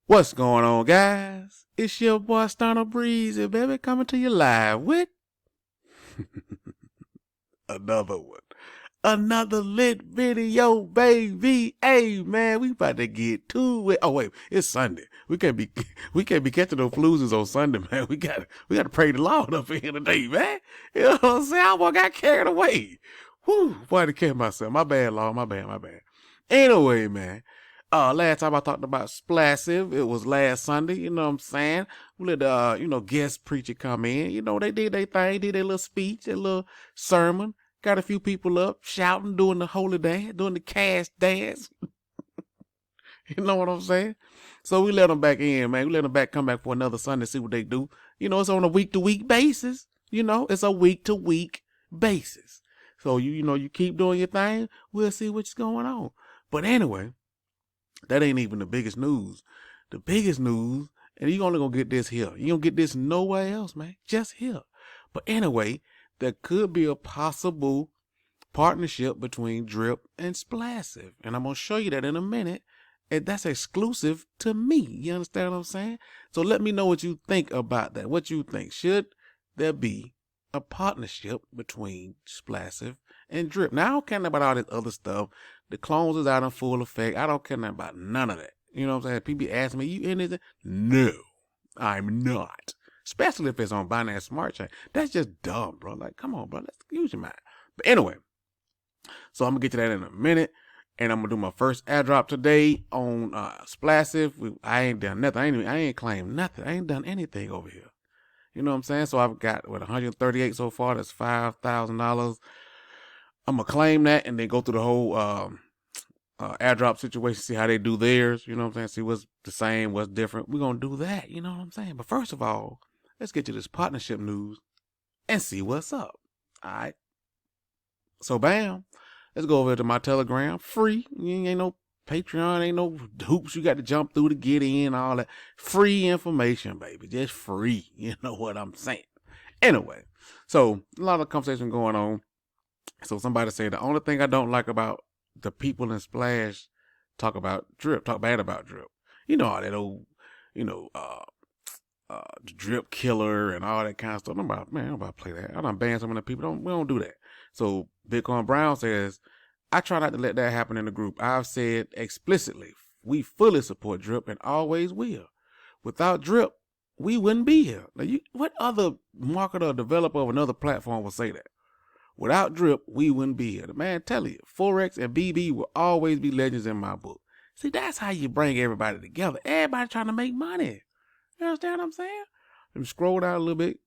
What's going on, guys? It's your boy Stunna Breezy, baby, coming to you live with another one. Another lit video, baby. Hey, man, we about to get to it. Oh wait, it's Sunday. We can't be catching no fluzes on Sunday, man. We gotta pray the Lord up in here today, man. You know what I'm saying? I almost got carried away. Whew, boy, I catch myself. My bad, Lord. My bad. Anyway, man. Last time I talked about Splassive, it was last Sunday, you know what I'm saying? We let guest preacher come in. You know, they did their thing, did their little speech, their little sermon. Got a few people up shouting, doing the holy dance, doing the cash dance. You know what I'm saying? So we let them back in, man. We let them come back for another Sunday, see what they do. You know, it's on a week-to-week basis. You know, it's a week-to-week basis. So, you keep doing your thing. We'll see what's going on. But anyway, that ain't even the biggest news. The biggest news, and you're only going to get this here. You don't get this nowhere else, man. Just here. But anyway, there could be a possible partnership between Drip and Splassive. And I'm going to show you that in a minute. And that's exclusive to me. You understand what I'm saying? So let me know what you think about that. What you think? Should there be a partnership between Splassive and Drip? Now, I don't care about all this other stuff. The clones is out in full effect. I don't care about none of that. You know what I'm saying? People ask me, you in it? No, I'm not. Especially if it's on Binance Smart Chain. That's just dumb, bro. Like, come on, bro. Let's use your mind. But anyway, so I'm going to get to that in a minute. And I'm going to do my first airdrop today on Splassive. I ain't done nothing. I ain't claimed nothing. I ain't done anything over here. You know what I'm saying? So I've got, 138 so far. That's $5,000. I'm going to claim that and then go through the whole airdrop situation, see how they do theirs. You know what I'm saying? See what's the same, what's different. We're going to do that. You know what I'm saying? But first of all, let's get to this partnership news and see what's up. All right. So, bam. Let's go over to my Telegram. Free. Ain't no Patreon. Ain't no hoops you got to jump through to get in. All that. Free information, baby. Just free. You know what I'm saying? Anyway. So, a lot of conversation going on. So, somebody said the only thing I don't like about the people in Splash talk bad about Drip. You know all that old, the Drip killer and all that kind of stuff. I'm about to play that. I done banned some of the people. We don't do that. So Bitcoin Brown says, I try not to let that happen in the group. I've said explicitly, we fully support Drip and always will. Without Drip, we wouldn't be here. Now, what other marketer or developer of another platform will say that? Without Drip, we wouldn't be here. The man tell you, Forex and BB will always be legends in my book. See, that's how you bring everybody together. Everybody trying to make money. You understand what I'm saying? Let me scroll down a little bit.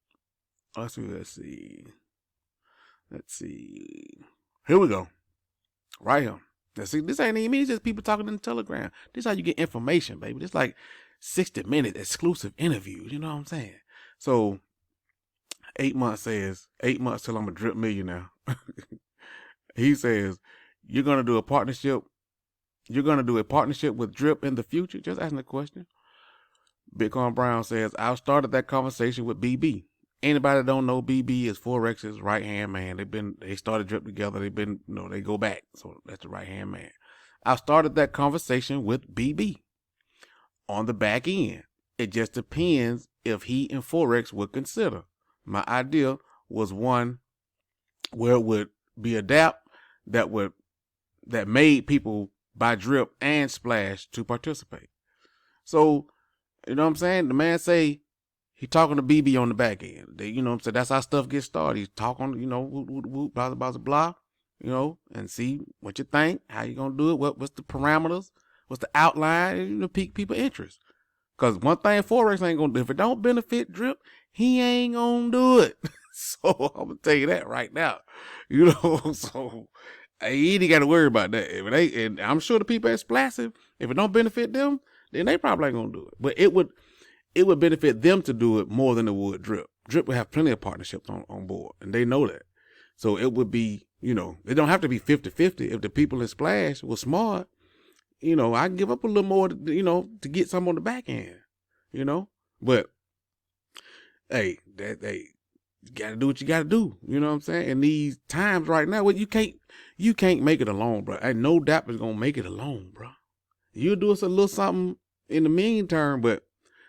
Let's see. Here we go. Right here. Now, see, this ain't even me. It's just people talking in the Telegram. This is how you get information, baby. This like 60 minute exclusive interviews. You know what I'm saying? So 8 months says 8 months till I'm a Drip millionaire. He says, you're going to do a partnership. You're going to do a partnership with Drip in the future. Just asking a question. Bitcoin Brown says, I've started that conversation with BB. Anybody that don't know, BB is Forex's right hand man. They started Drip together. They go back. So that's the right hand man. I've started that conversation with BB on the back end. It just depends if he and Forex would consider. My idea was one where it would be a dApp that made people buy Drip and Splash to participate. So, you know what I'm saying? The man say he talking to BB on the back end. You know what I'm saying? That's how stuff gets started. He's talking, whoop, blah, blah, blah, blah, and see what you think, how you going to do it, what's the parameters, what's the outline, pique people interest. Because one thing Forex ain't going to do, if it don't benefit Drip, he ain't going to do it. So I'm going to tell you that right now. So he ain't got to worry about that. If it ain't, and I'm sure the people at Splassive, if it don't benefit them, then they probably ain't going to do it. But it would benefit them to do it more than it would Drip. Drip would have plenty of partnerships on board, and they know that. So it would be, it don't have to be 50-50. If the people in Splash were smart, I can give up a little more, to get some on the back end, But, hey, you got to do what you got to do. You know what I'm saying? In these times right now, you can't make it alone, bro. And no dApp is going to make it alone, bro. You do us a little something in the meantime, but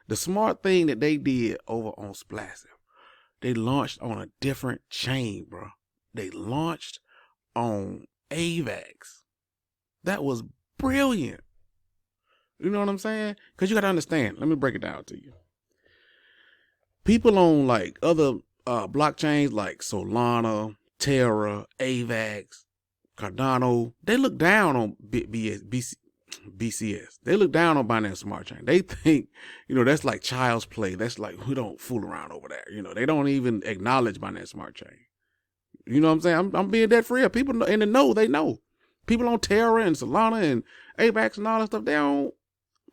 the smart thing that they did over on Splassive, they launched on a different chain, bro. They launched on AVAX. That was brilliant. You know what I'm saying? Because you got to understand. Let me break it down to you. People on like other blockchains like Solana, Terra, AVAX, Cardano, they look down on BCS. They look down on Binance Smart Chain. They think, that's like child's play. That's like, we don't fool around over there. They don't even acknowledge Binance Smart Chain. You know what I'm saying? I'm being dead free. People in the know, they know. People on Terra and Solana and AVAX and all that stuff,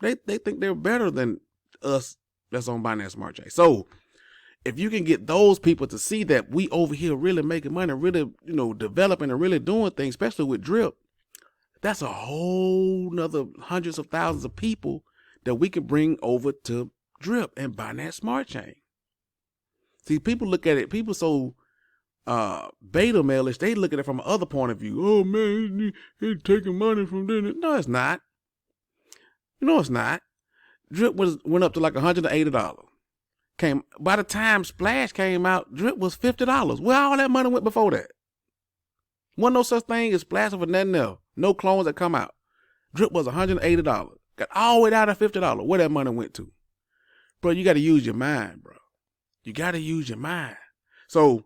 they think they're better than us that's on Binance Smart Chain. So if you can get those people to see that we over here really making money, really, developing and really doing things, especially with Drip, that's a whole nother hundreds of thousands of people that we can bring over to Drip and Binance Smart Chain. See, people look at it, people so beta mailish, they look at it from another point of view. Oh man, he's taking money from them. No, it's not. It's not. Drip went up to like $180. By the time Splash came out, Drip was $50. Where all that money went before that? Wasn't no such thing as Splassive or nothing else. No clones that come out. Drip was $180. Got all the way down to $50. Where that money went to? Bro, you got to use your mind, bro. You got to use your mind. So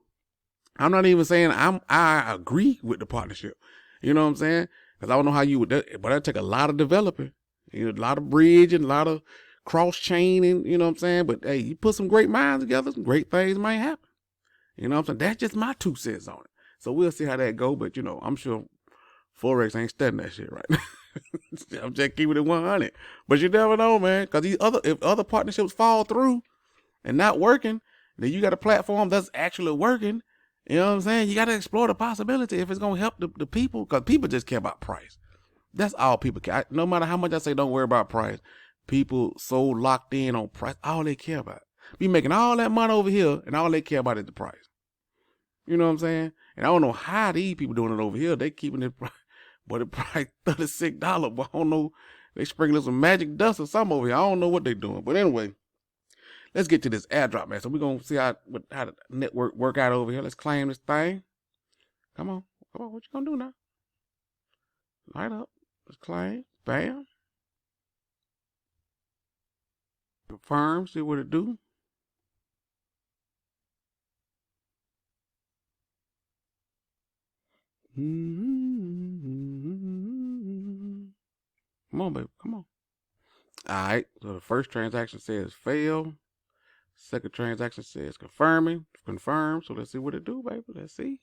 I'm not even saying I agree with the partnership. You know what I'm saying? Because I don't know how you would, but that take a lot of developing. A lot of bridging, a lot of cross-chaining, you know what I'm saying? But hey, you put some great minds together, some great things might happen. You know what I'm saying? That's just my 2 cents on it. So we'll see how that go. But, I'm sure Forex ain't studying that shit right now. I'm just keeping it 100. But you never know, man. Because if other partnerships fall through and not working, then you got a platform that's actually working. You know what I'm saying? You got to explore the possibility if it's going to help the people. Because people just care about price. That's all people care. No matter how much I say don't worry about price, people so locked in on price, all they care about. Be making all that money over here, and all they care about is the price. You know what I'm saying? And I don't know how these people doing it over here. They keeping it, but the price $36. But I don't know. They sprinkling some magic dust or something over here. I don't know what they doing. But anyway, let's get to this airdrop, man. So we're gonna see how the network work out over here. Let's claim this thing. Come on, what you gonna do now? Light up. Let's claim. Bam. Confirm. See what it do. Come on, baby. Come on. All right. So the first transaction says fail. Second transaction says confirming. Confirm. So let's see what it do, baby. Let's see.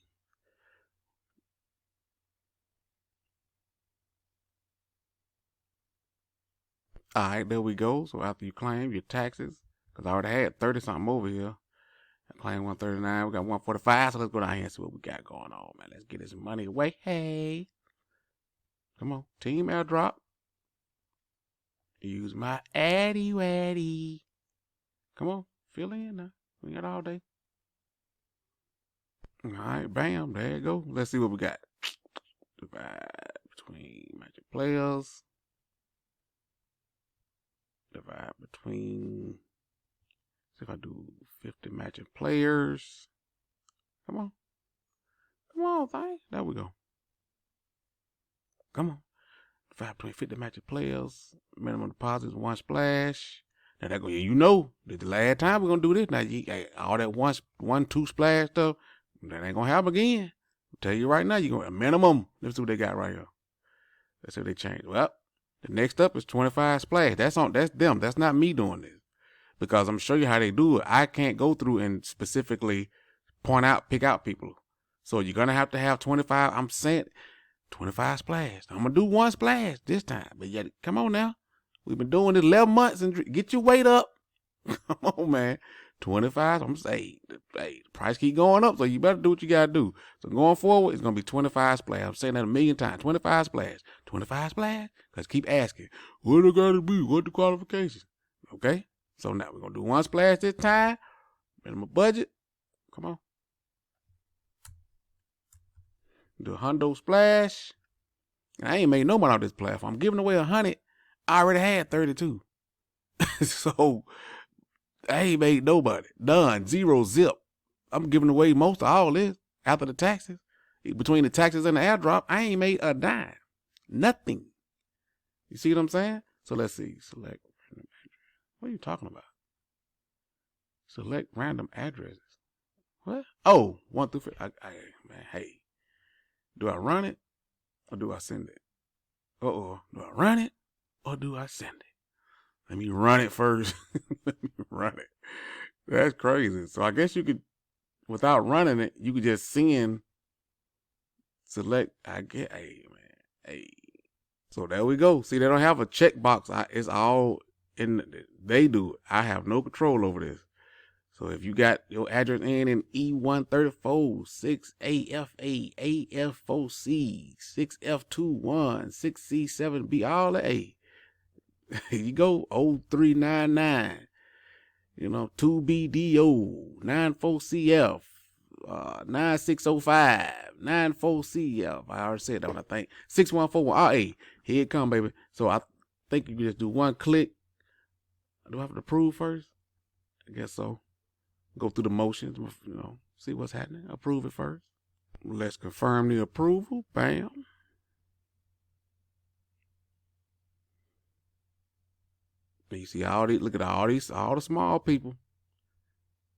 All right, there we go. So after you claim your taxes, because I already had 30 something over here. I claimed 139. We got 145. So let's go down here and see what we got going on, man. Let's get this money away. Hey. Come on. Team airdrop. Use my addy waddy. Come on. Fill in now. We got all day. All right. Bam. There you go. Let's see what we got. Divide between magic players. Divide between, see if I do 50 matching players. Come on, thing. There we go. Come on. Divide between 50 matching players. Minimum deposit is 1 splash. Now that go, the last time we're gonna do this. Now all that 1-2 splash stuff, that ain't gonna happen again. I'll tell you right now, you're gonna a minimum. Let's see what they got right here. Let's see what they changed. Well, the next up is 25 splash. That's them. That's not me doing this. Because I'm gonna show you how they do it. I can't go through and specifically pick out people. So you're gonna have to have 25. I'm saying 25 splash. I'm gonna do 1 splash this time. But yeah, come on now. We've been doing this 11 months and get your weight up. Come on, man. 25. I'm saying, hey, the price keep going up, so you better do what you gotta do. So going forward, it's gonna be 25 splash. I'm saying that a million times. 25 splash. 25 splash. Cause keep asking, what it gotta be? What the qualifications? Okay. So now we're gonna do 1 splash this time. Minimum budget. Come on. Do a hundo splash. And I ain't made no money on this platform. I'm giving away 100. I already had 32. So I ain't made nobody. None. Zero zip. I'm giving away most of all this after the taxes. Between the taxes and the airdrop, I ain't made a dime. Nothing. You see what I'm saying? So let's see. Select. What are you talking about? Select random addresses. What? Oh, 1 through 5. Man, hey. Do I run it or do I send it? Do I run it or do I send it? Let me run it first. Let me run it. That's crazy. So I guess you could, without running it, you could just send, select, I get, hey, man, hey. So there we go. See, they don't have a checkbox. It's all in, they do it. I have no control over this. So if you got your address in E134, 6AFA, AF4C, 6F21, 6C7B, all the A. You go 0399, 2BDO, 94CF, 9605, 94CF. I already said that one, I think. 6141RA. Here it come, baby. So I think you can just do one click. Do I have to approve first? I guess so. Go through the motions, see what's happening. Approve it first. Let's confirm the approval. Bam. You see all these, look at all the small people.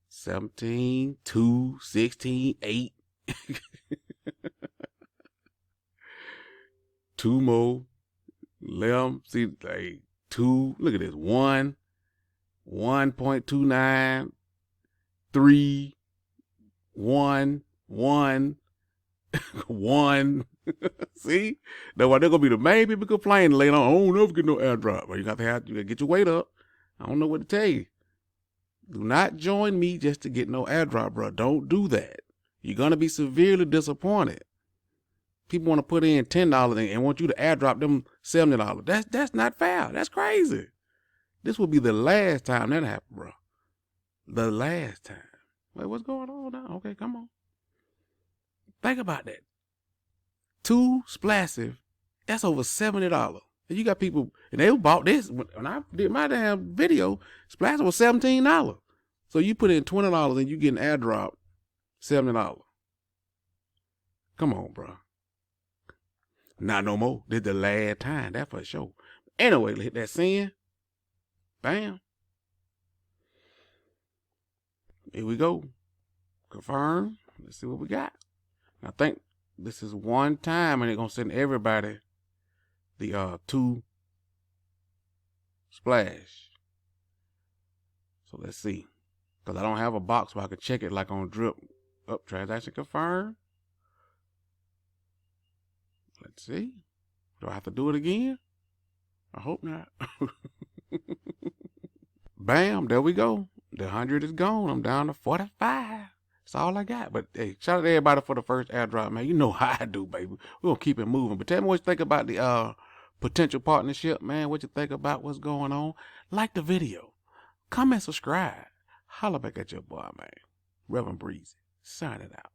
17, 2, 16, 8. 2 more. 11. See, like 2. Look at this. 1. 1.29. 3, 1, 1, 1. See? That's why they're gonna be the main people complaining later on. I don't never get no airdrop. But you gotta get your weight up. I don't know what to tell you. Do not join me just to get no airdrop, bro. Don't do that. You're gonna be severely disappointed. People want to put in $10 and want you to airdrop them $70. That's not fair. That's crazy. This will be the last time that happened, bro. The last time. Wait, what's going on now? Okay, come on. Think about that. 2 Splassive, that's over $70. And you got people, and they bought this. When I did my damn video, Splassive was $17. So you put in $20 and you get an airdrop, $70. Come on, bro. Not no more. This the last time. That for sure. Anyway, hit that send. Bam. Here we go. Confirm. Let's see what we got. I think this is one time and they're going to send everybody the 2 splash. So let's see. Because I don't have a box where I can check it like on Drip. Up, transaction confirmed. Let's see. Do I have to do it again? I hope not. Bam, there we go. The 100 is gone. I'm down to 45. That's all I got. But hey, shout out to everybody for the first airdrop, man. You know how I do, baby. We're gonna keep it moving. But tell me what you think about the potential partnership, man. What you think about what's going on. Like the video. Comment, subscribe. Holla back at your boy, man. Reverend Breezy. Signing out.